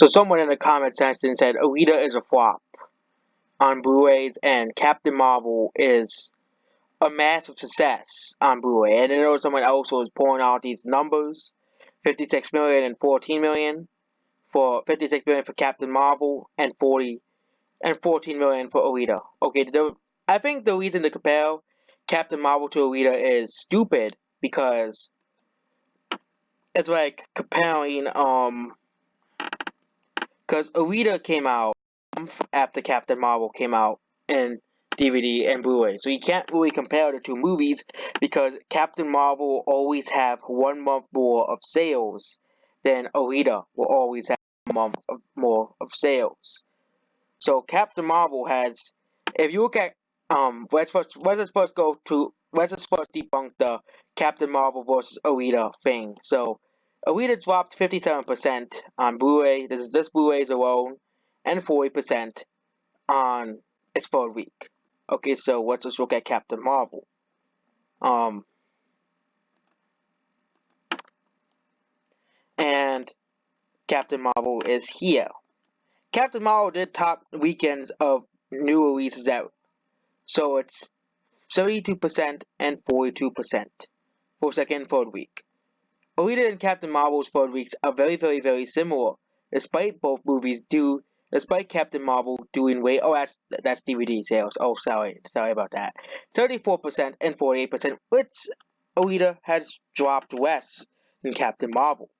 So someone in the comment section said Alita is a flop on Blu-rays and Captain Marvel is a massive success on Blu-ray. And then there was someone else who was pulling out these numbers, 56 million and 14 million for 56 million for Captain Marvel and 14 million for Alita. Okay, I think the reason to compare Captain Marvel to Alita is stupid because it's like comparing because Alita came out after Captain Marvel came out in DVD and Blu-ray, so you can't really compare the two movies because Captain Marvel always have 1 month more of sales than Alita will always have 1 month more of sales. So Captain Marvel has, if you look at let's just first debunk the Captain Marvel versus Alita thing. So Alita dropped 57% on Blu-ray. This is just Blu-rays alone, and 40% on its third week. Okay, so let's just look at Captain Marvel. And Captain Marvel is here. Captain Marvel did top weekends of new releases out, so it's 72% and 42% for second and third week. Alita and Captain Marvel's third weeks are very, very, very similar, despite Captain Marvel doing way. Oh, that's DVD sales. Oh, sorry about that. 34% and 48%, which Alita has dropped less than Captain Marvel.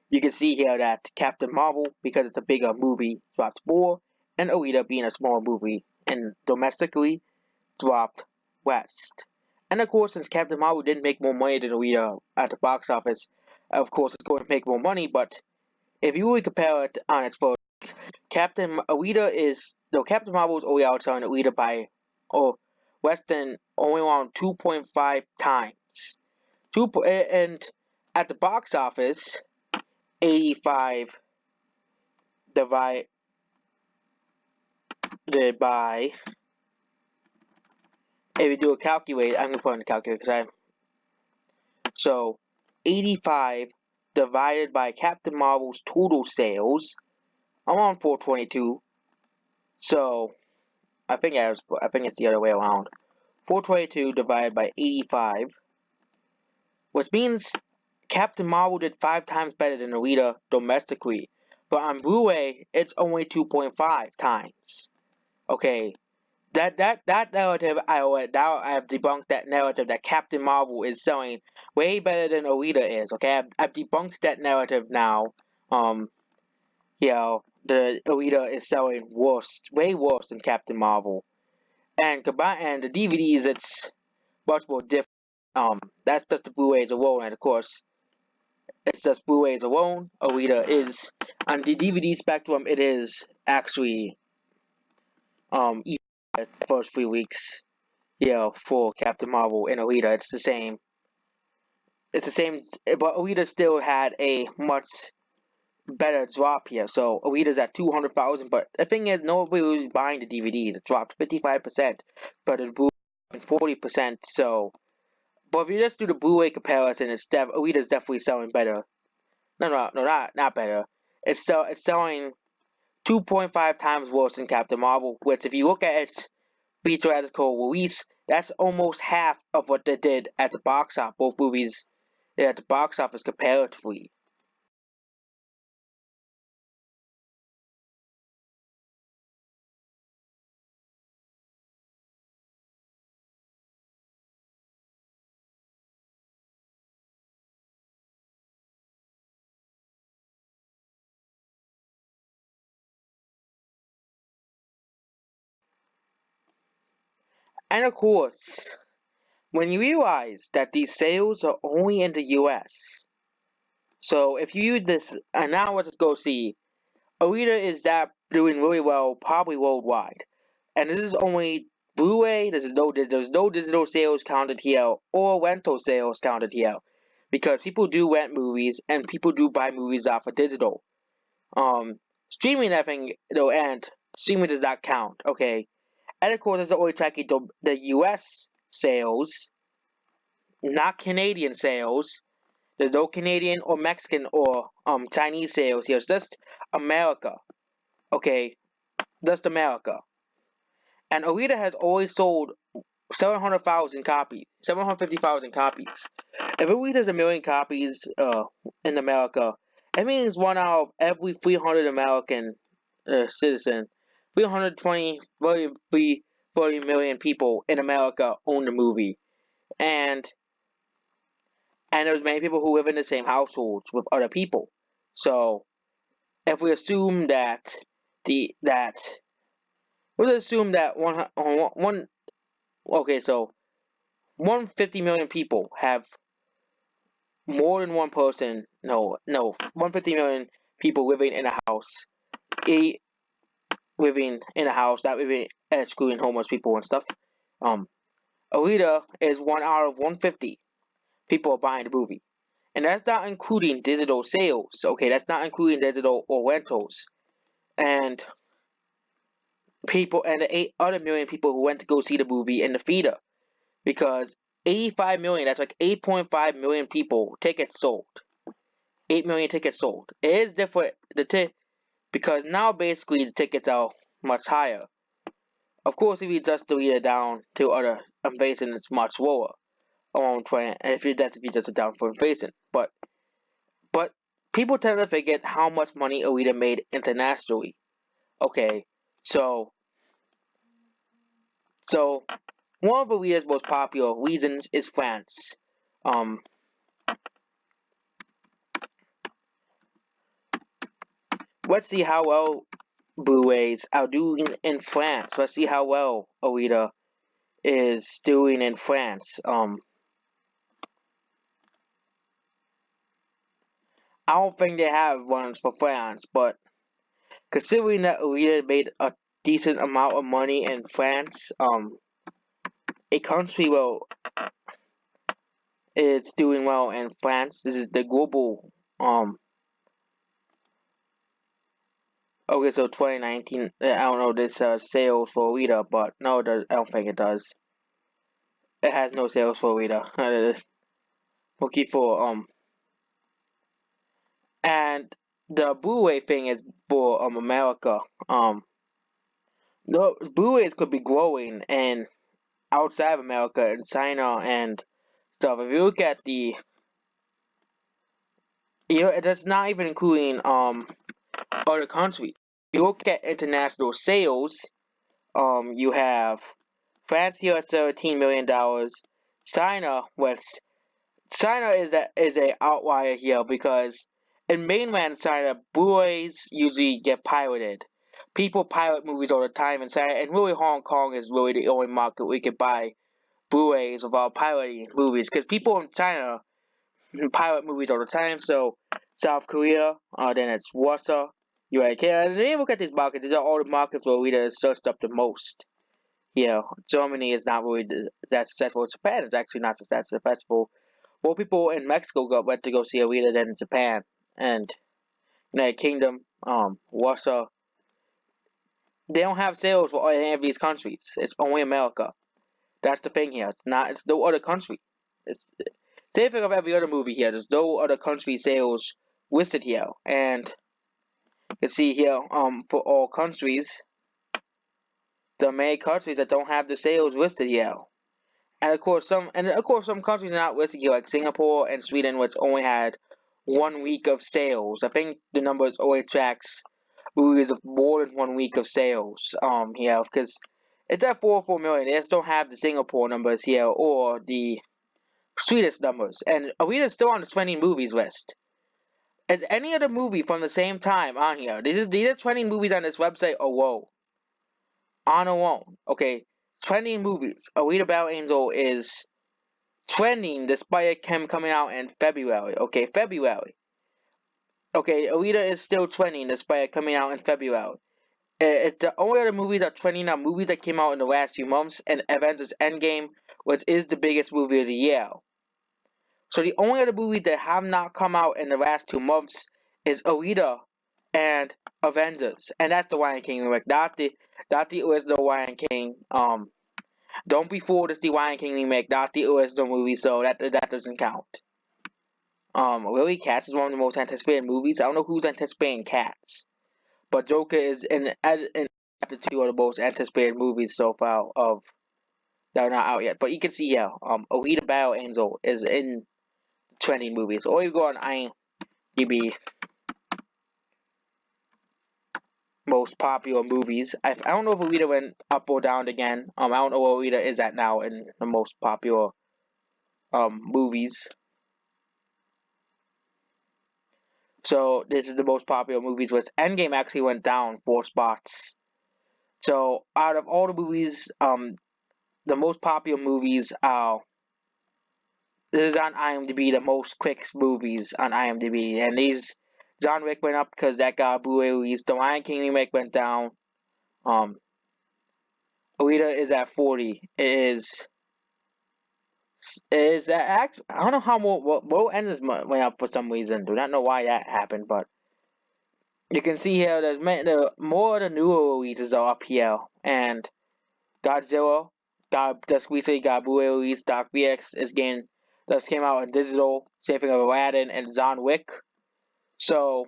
You can see here that Captain Marvel, because it's a bigger movie, dropped more, and Alita, being a small movie and domestically, dropped west. And of course, since Captain Marvel didn't make more money than Alita at the box office, of course it's going to make more money, but if you really compare it on its first, Captain Marvel is only outselling Alita by less than only around 2.5 times. And at the box office, 85 divided by, if you do a calculator, I'm going to put in the calculator so 85 divided by Captain Marvel's total sales, around 422. So I think it's the other way around. 422 divided by 85, which means Captain Marvel did 5 times better than Alita domestically, but on Blu-ray it's only 2.5 times. Okay, that narrative I have debunked that narrative that Captain Marvel is selling way better than Alita is. Okay, I've debunked that narrative now. The Alita is selling way worse than Captain Marvel, and the DVDs it's much more different. That's just the Blu-rays alone, and of course, it's just Blu-rays alone. Alita is on the DVD spectrum. It is actually even the first 3 weeks. For Captain Marvel and Alita, it's the same. It's the same, but Alita still had a much better drop here. So Alita's at 200,000, but the thing is, nobody was buying the DVDs. It dropped 55%, but it blew 40%. So, but if you just do the Blu-ray comparison, Alita's definitely selling better. No, not better. It's selling 2.5 times worse than Captain Marvel. Which, if you look at its theatrical release, that's almost half of what they did at the box office. Both movies at the box office comparatively. And of course, when you realize that these sales are only in the US, so if you use this, and now let's go see, Alita is that doing really well, probably worldwide, and this is only Blu-ray. There's no digital sales counted here or rental sales counted here, because people do rent movies and people do buy movies off of digital. Streaming, I think, and streaming does not count. Okay, and of course, it's only tracking the U.S. sales, not Canadian sales. There's no Canadian or Mexican or Chinese sales here. It's just America. Okay, just America. And Alita has always sold 700,000 copies, 750,000 copies. If it reaches a million copies in America, it means one out of every 300 American citizen, 320, 30 million people in America own the movie. And there's many people who live in the same households with other people. So if we assume that we'll assume that one okay, so 150 million people have more than one person. No, 150 million people living in a house. Eight living in a house, not living excluding homeless people and stuff. Um, Alita is one out of 150 people buying the movie. And that's not including digital sales. Okay, that's not including digital or rentals. And the 8 other million people who went to go see the movie in the theater. Because 85 million, that's like 8.5 million people, tickets sold. 8 million tickets sold. It is different, because now basically the tickets are much higher. Of course, if you just delete it down to other inflation, it's much lower. If you just down for inflation. But people tend to forget how much money Alita made internationally. Okay, so one of Alita's most popular reasons is France. Um, let's see how well Blu-rays are doing in France. Let's see how well Alita is doing in France. I don't think they have ones for France, but considering that Alita made a decent amount of money in France, a country well it's doing well in France. This is the global okay, so 2019. I don't know this sales for Alita, but no, I don't think it does. It has no sales for Alita. We'll keep for and the Blu-ray thing is for America. No, Blu-rays could be growing and outside of America in China and stuff. If you look at that's not even including other countries. If you look at international sales, you have France here at $17 million. China is a outlier here because in mainland China, Blu-rays usually get pirated. People pirate movies all the time in China, and really Hong Kong is really the only market we can buy Blu-rays without pirating movies, because people in China pirate movies all the time. So South Korea, then it's Russia, United Kingdom. And then you look at these markets; these are all the markets where we are searched up the most. Germany is not really that successful. Japan is actually not that successful. More people in Mexico went to go see Alita than in Japan and United Kingdom, Russia. They don't have sales for any of these countries. It's only America. That's the thing here. It's no other country. It's same thing of every other movie here. There's no other country sales listed here. And you can see here, for all countries, there are many countries that don't have the sales listed here. And of course some countries are not listed here, like Singapore and Sweden, which only had 1 week of sales. I think the numbers only tracks movies of more than 1 week of sales. Here, because it's at 4 million. They just don't have the Singapore numbers here or the Swedish numbers. And Alita's still on the 20 movies list. Is any other movie from the same time on here? These are 20 movies on this website alone. On alone. Okay. 20 movies. Alita Battle Angel is trending despite him coming out in February. Okay, February. Okay, Alita is still trending despite coming out in February. It's the only other movies that are trending are movies that came out in the last few months, and Avengers Endgame, which is the biggest movie of the year. So the only other movies that have not come out in the last 2 months is Alita and Avengers, and that's the Lion King remake, not the original Lion King. Don't be fooled. It's the Lion King remake, not the original movie, so that doesn't count. Really, Cats is one of the most anticipated movies. I don't know who's anticipating Cats, but Joker is in chapter 2 of the most anticipated movies so far of that are not out yet. But you can see here, Alita Battle Angel is in trending movies. Or you go on IMDb, most popular movies. I don't know if Alita went up or down again. I don't know where Alita is at now in the most popular movies. So this is the most popular movies list. Endgame actually went down 4 spots. So out of all the movies, the most popular movies are this is on IMDb, the most clicked movies on IMDb, and these John Wick went up because that got a Blu-ray release. The Lion King remake went down. Alita is at 40. It is actually I don't know how more ends went up for some reason. Do not know why that happened, but you can see here more of the newer releases are up here, and Godzilla just recently got Blu-ray release. Doc VX is getting just came out in digital. Same thing of Aladdin and John Wick. So,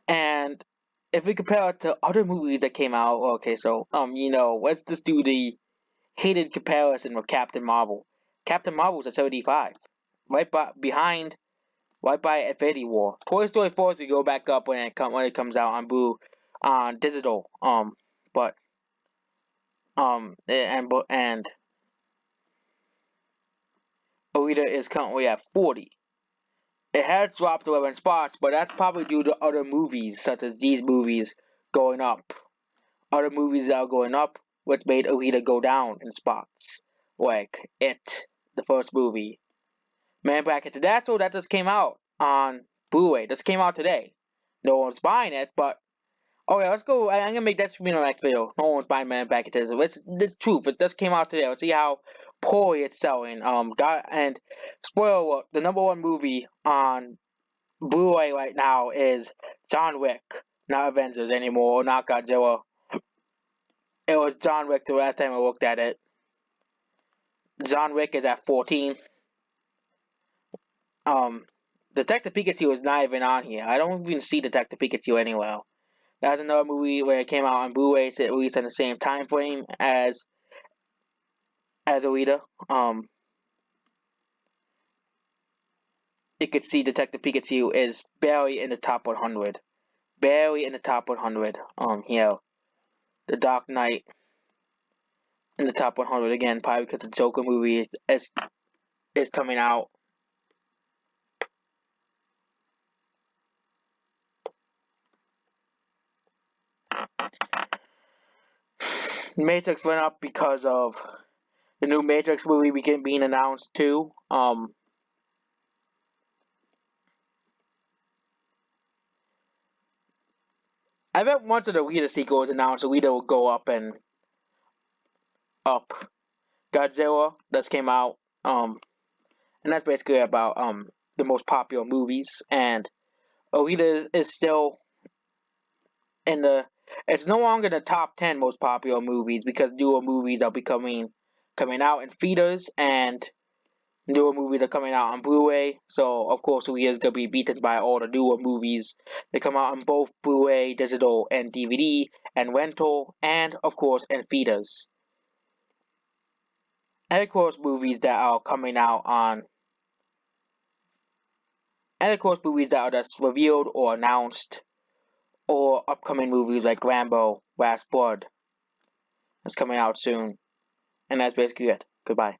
and if we compare it to other movies that came out, okay, so let's just do the hated comparison with Captain Marvel. Captain Marvel's at 75, behind, right by Infinity War. Toy Story 4 is to go back up when it comes out on digital. But and Alita is currently at 40. It has dropped 11 spots, but that's probably due to other movies, such as these movies, going up. Other movies that are going up, which made Alita go down in spots. Like It, the first movie. Man Back into that just came out on Blu-ray. This came out today. No one's buying it, but okay, let's go. I'm gonna make that the next video. No one's buying Man Back into this. It's the truth. It just came out today. Let's see how poorly it's selling. And spoiler alert: the #1 movie on Blu-ray right now is John Wick, not Avengers anymore, or not Godzilla. It was John Wick the last time I looked at it. John Wick is at 14. Detective Pikachu is not even on here. I don't even see Detective Pikachu anywhere. That's another movie where it came out on Blu-ray, at least in the same time frame as Alita. You could see Detective Pikachu is barely in the top 100. Barely in the top 100. Here. The Dark Knight in the top 100 again, probably because the Joker movie is coming out. Matrix went up because of the new Matrix movie being announced too. I bet once the Alita sequel is announced, Alita will go up and up. Godzilla that came out, and that's basically about the most popular movies. And Alita is still in the. It's no longer the top 10 most popular movies because newer movies are coming out in theaters and newer movies are coming out on Blu-ray. So of course Alita is gonna be beaten by all the newer movies that come out on both Blu-ray, digital, and DVD, and rental, and of course in theaters. And of course movies that are coming out on and of course movies that are just revealed or announced, or upcoming movies like Rambo Last Blood that's coming out soon. And that's basically it. Goodbye.